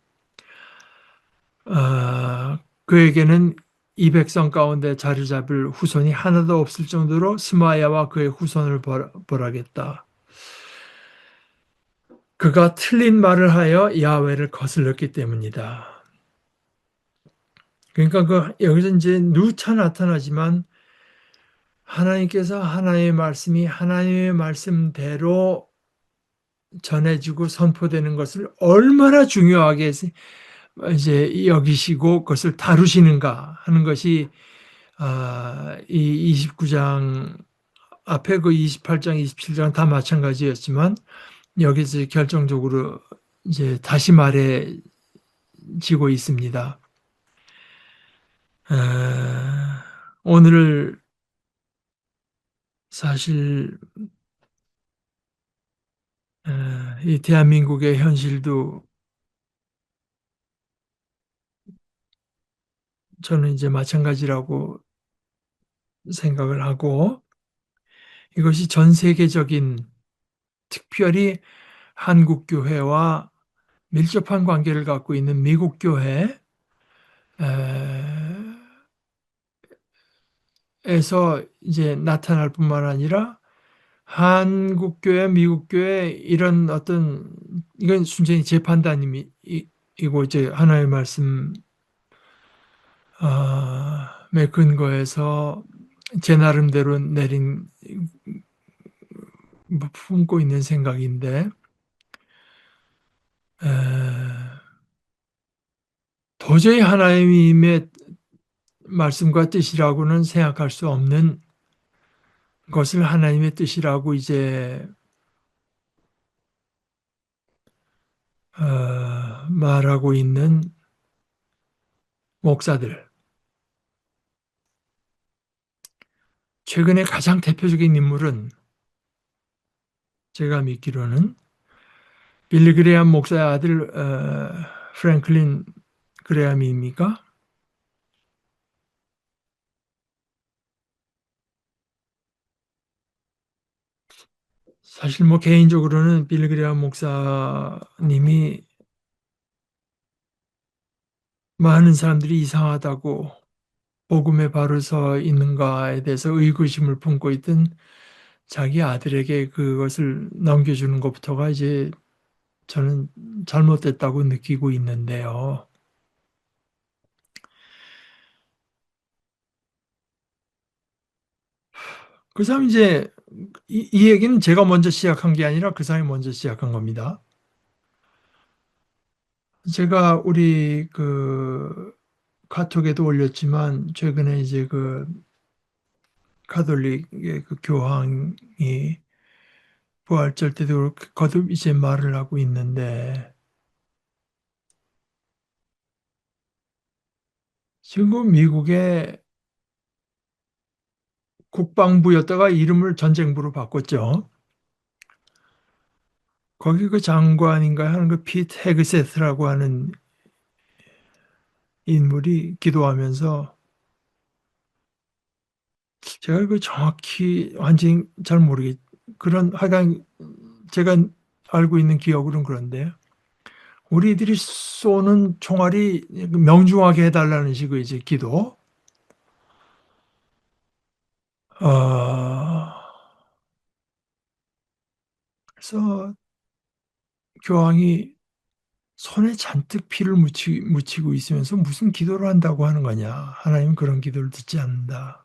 S1: 그에게는 이 백성 가운데 자리 잡을 후손이 하나도 없을 정도로 스마야와 그의 후손을 벌하겠다. 그가 틀린 말을 하여 야훼를 거슬렀기 때문이다. 그러니까 여기서 이제 누차 나타나지만 하나님께서 하나님의 말씀이 하나님의 말씀대로 전해지고 선포되는 것을 얼마나 중요하게 이제 여기시고 그것을 다루시는가 하는 것이, 이 29장 앞에 그 28장, 27장 다 마찬가지였지만 여기서 결정적으로 이제 다시 말해지고 있습니다. 오늘 사실 이 대한민국의 현실도 저는 이제 마찬가지라고 생각을 하고, 이것이 전 세계적인, 특별히 한국 교회와 밀접한 관계를 갖고 있는 미국 교회에서 이제 나타날 뿐만 아니라 한국 교회, 미국 교회 이런 어떤, 이건 순전히 제 판단이고 이제 하나의 말씀에 근거해서 제 나름대로 내린, 품고 있는 생각인데, 도저히 하나님의 말씀과 뜻이라고는 생각할 수 없는 것을 하나님의 뜻이라고 이제 말하고 있는 목사들, 최근에 가장 대표적인 인물은 제가 믿기로는 빌리 그레암 목사의 아들 프랭클린 그레암입니까? 사실 뭐 개인적으로는 빌리 그레암 목사님이 많은 사람들이 이상하다고, 복음에 바로 서 있는가에 대해서 의구심을 품고 있던 자기 아들에게 그것을 넘겨주는 것부터가 이제 저는 잘못됐다고 느끼고 있는데요. 그 사람 이제 이 얘기는 제가 먼저 시작한 게 아니라 그 사람이 먼저 시작한 겁니다. 제가 우리 그 카톡에도 올렸지만, 최근에 이제 그 가톨릭의 그 교황이 부활절 때도 거듭 이제 말을 하고 있는데, 지금 미국의 국방부였다가 이름을 전쟁부로 바꿨죠. 거기 그 장관인가 하는 그 피트 헤그세트라고 하는 인물이 기도하면서, 제가 그 정확히 완전히 잘 모르겠, 그런 하여간 제가 알고 있는 기억으로는 그런데, 우리들이 쏘는 총알이 명중하게 해달라는 식의 이제 기도. 어, 그래서 교황이 손에 잔뜩 피를 묻히고 있으면서 무슨 기도를 한다고 하는 거냐. 하나님은 그런 기도를 듣지 않는다.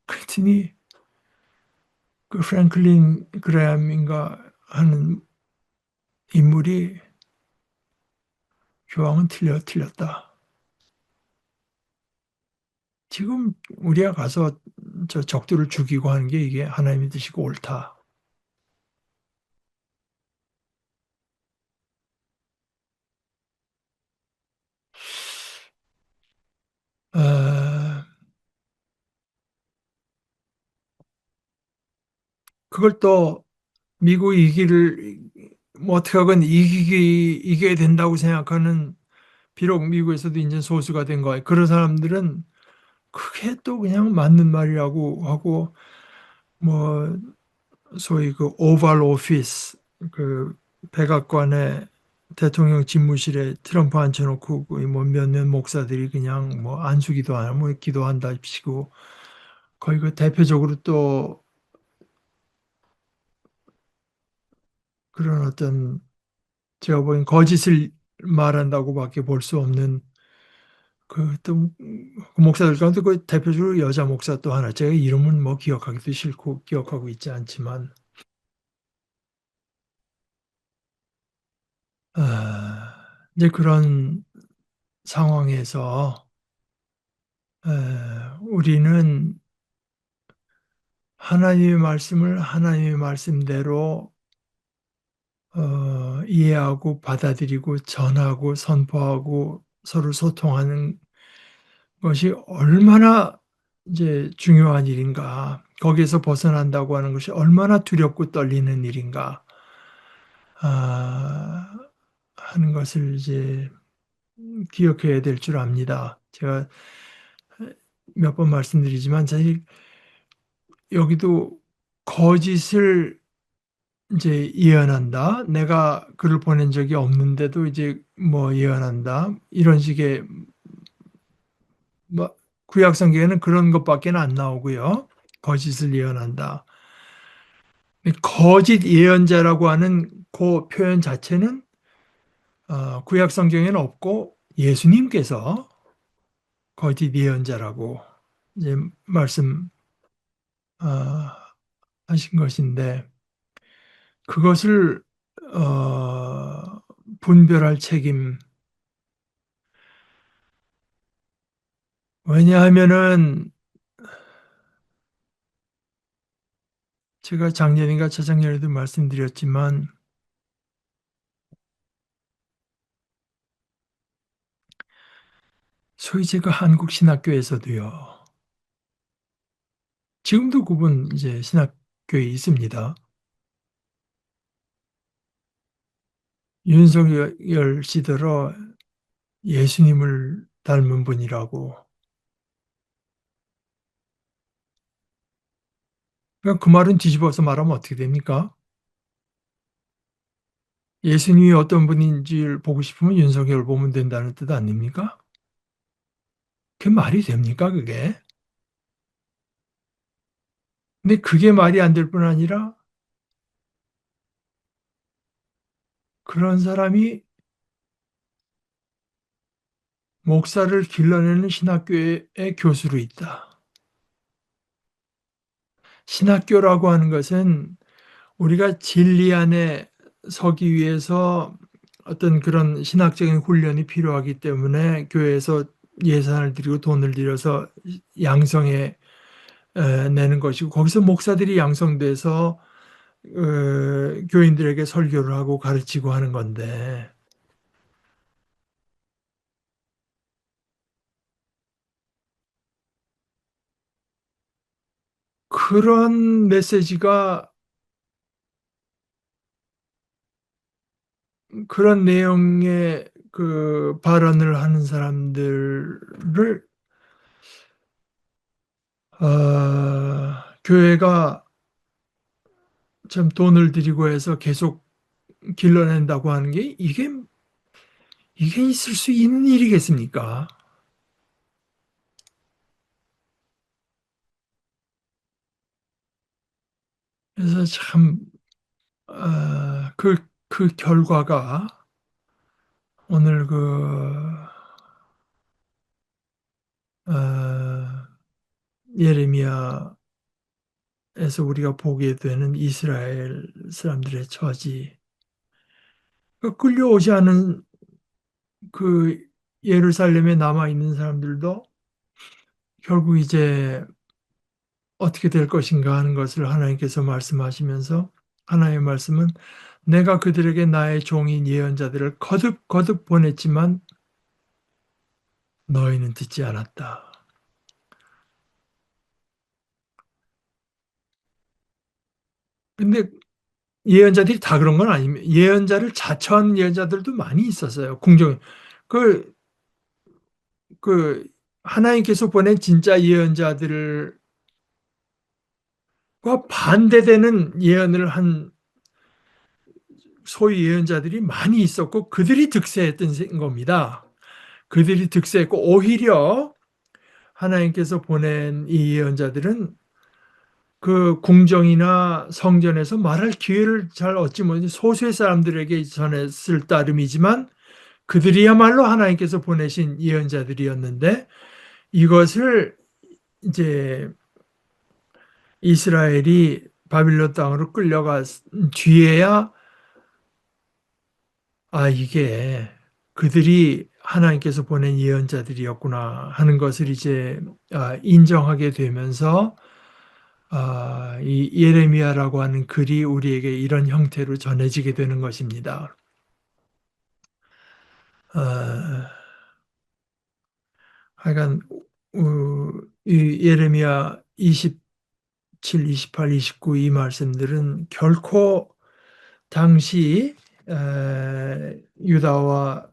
S1: 그랬더니 그 프랭클린 그레암인가 하는 인물이, 교황은 틀렸다. 지금 우리가 가서 저 적들을 죽이고 하는 게 이게 하나님의 뜻이고 옳다. 그걸 또 미국이 이기를 뭐 어떻게든 이겨야 된다고 생각하는, 비록 미국에서도 이제 소수가 된 거예요. 그런 사람들은 그게 또 그냥 맞는 말이라고 하고, 뭐 소위 그 오발 오피스, 그 백악관에 대통령 집무실에 트럼프 앉혀놓고 뭐 몇몇 목사들이 그냥 뭐 안수기도 안 하고 뭐 기도한다십시고, 거의 그 대표적으로 또 그런 어떤, 제가 보기엔 거짓을 말한다고밖에 볼 수 없는 그 또 목사들 가운데 그 대표적으로 여자 목사 또 하나, 제가 이름은 뭐 기억하기도 싫고 기억하고 있지 않지만, 이제 그런 상황에서 우리는 하나님의 말씀을 하나님의 말씀대로 이해하고 받아들이고 전하고 선포하고 서로 소통하는 것이 얼마나 이제 중요한 일인가, 거기에서 벗어난다고 하는 것이 얼마나 두렵고 떨리는 일인가, 아, 하는 것을 이제 기억해야 될 줄 압니다. 제가 몇 번 말씀드리지만 사실 여기도 거짓을 이제 예언한다. 내가 글을 보낸 적이 없는데도 이제 뭐 예언한다. 이런 식의 뭐 구약 성경에는 그런 것밖에 안 나오고요. 거짓을 예언한다. 거짓 예언자라고 하는 그 표현 자체는 구약 성경에는 없고 예수님께서 거짓 예언자라고 이제 말씀 하신 것인데, 그것을 분별할 책임. 왜냐하면은 제가 작년인가 재작년에도 말씀드렸지만, 소위 제가 한국 신학교에서도요. 지금도 그분 이제 신학교에 있습니다. 윤석열 씨더러 예수님을 닮은 분이라고. 그러니까 그 말은 뒤집어서 말하면 어떻게 됩니까? 예수님이 어떤 분인지를 보고 싶으면 윤석열을 보면 된다는 뜻 아닙니까? 그게 말이 됩니까, 그게? 근데 그게 말이 안 될 뿐 아니라 그런 사람이 목사를 길러내는 신학교의 교수로 있다. 신학교라고 하는 것은 우리가 진리 안에 서기 위해서 어떤 그런 신학적인 훈련이 필요하기 때문에 교회에서 예산을 들이고 돈을 들여서 양성해 내는 것이고, 거기서 목사들이 양성돼서 교인들에게 설교를 하고 가르치고 하는 건데, 그런 메시지가, 그런 내용의 그 발언을 하는 사람들을 교회가 좀 돈을 들이고 해서 계속 길러낸다고 하는 게, 이게 있을 수 있는 일이겠습니까? 그래서 참, 그 결과가 오늘 어, 예레미야에서 우리가 보게 되는 이스라엘 사람들의 처지, 그 끌려오지 않은 그 예루살렘에 남아 있는 사람들도 결국 이제 어떻게 될 것인가 하는 것을 하나님께서 말씀하시면서, 하나님의 말씀은 내가 그들에게 나의 종인 예언자들을 거듭 보냈지만 너희는 듣지 않았다. 근데 예언자들이 다 그런 건 아닙니다. 예언자를 자처한 예언자들도 많이 있었어요. 그, 그, 하나님께서 보낸 진짜 예언자들과 반대되는 예언을 한 소위 예언자들이 많이 있었고, 그들이 득세했던 겁니다. 그들이 득세했고, 오히려 하나님께서 보낸 이 예언자들은 그 궁정이나 성전에서 말할 기회를 잘 얻지 못한 소수의 사람들에게 전했을 따름이지만 그들이야말로 하나님께서 보내신 예언자들이었는데 이것을 이제 이스라엘이 바빌론 땅으로 끌려간 뒤에야 이게 그들이 하나님께서 보낸 예언자들이었구나 하는 것을 이제 인정하게 되면서 이 예레미야라고 하는 글이 우리에게 이런 형태로 전해지게 되는 것입니다. 하여간 이 예레미야 27, 28, 29 이 말씀들은 결코 당시 유다와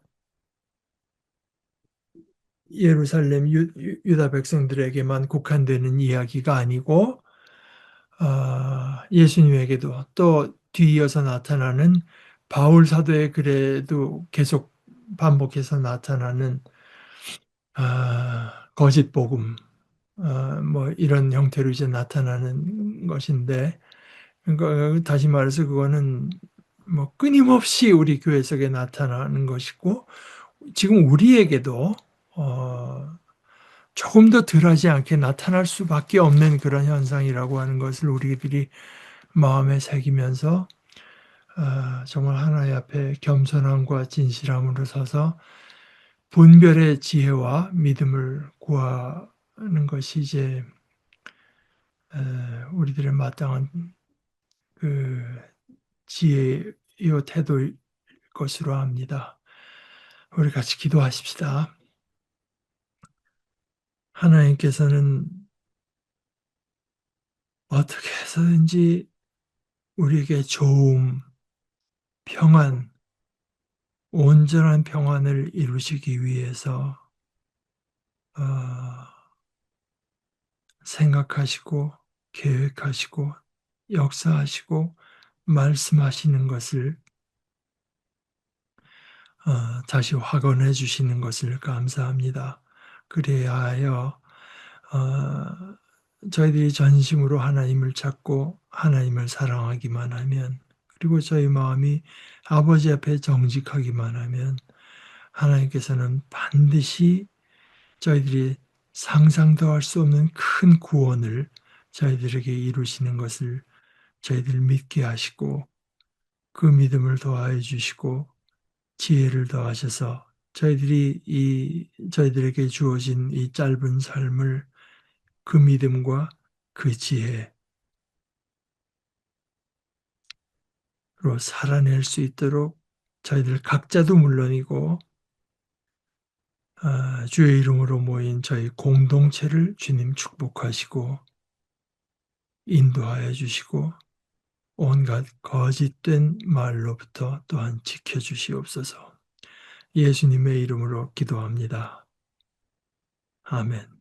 S1: 예루살렘 유다 백성들에게만 국한되는 이야기가 아니고 예수님에게도 또 뒤이어서 나타나는 바울 사도의 글에도 계속 반복해서 나타나는 거짓 복음 뭐 이런 형태로 이제 나타나는 것인데 그러니까 다시 말해서 그거는 뭐 끊임없이 우리 교회 속에 나타나는 것이고 지금 우리에게도 조금 더 덜하지 않게 나타날 수밖에 없는 그런 현상이라고 하는 것을 우리들이 마음에 새기면서 정말 하나님 앞에 겸손함과 진실함으로 서서 분별의 지혜와 믿음을 구하는 것이 이제 우리들의 마땅한 그 지혜요 태도일 것으로 합니다. 우리 같이 기도하십시다. 하나님께서는 어떻게 해서든지 우리에게 좋음, 평안, 온전한 평안을 이루시기 위해서 생각하시고 계획하시고 역사하시고 말씀하시는 것을 다시 확언해 주시는 것을 감사합니다. 그래야 하여 저희들이 전심으로 하나님을 찾고 하나님을 사랑하기만 하면 그리고 저희 마음이 아버지 앞에 정직하기만 하면 하나님께서는 반드시 저희들이 상상도 할 수 없는 큰 구원을 저희들에게 이루시는 것을 저희들 믿게 하시고 그 믿음을 더하여 주시고 지혜를 더하셔서 저희들에게 주어진 이 짧은 삶을 그 믿음과 그 지혜로 살아낼 수 있도록 저희들 각자도 물론이고 주의 이름으로 모인 저희 공동체를 주님 축복하시고 인도하여 주시고 온갖 거짓된 말로부터 또한 지켜주시옵소서. 예수님의 이름으로 기도합니다. 아멘.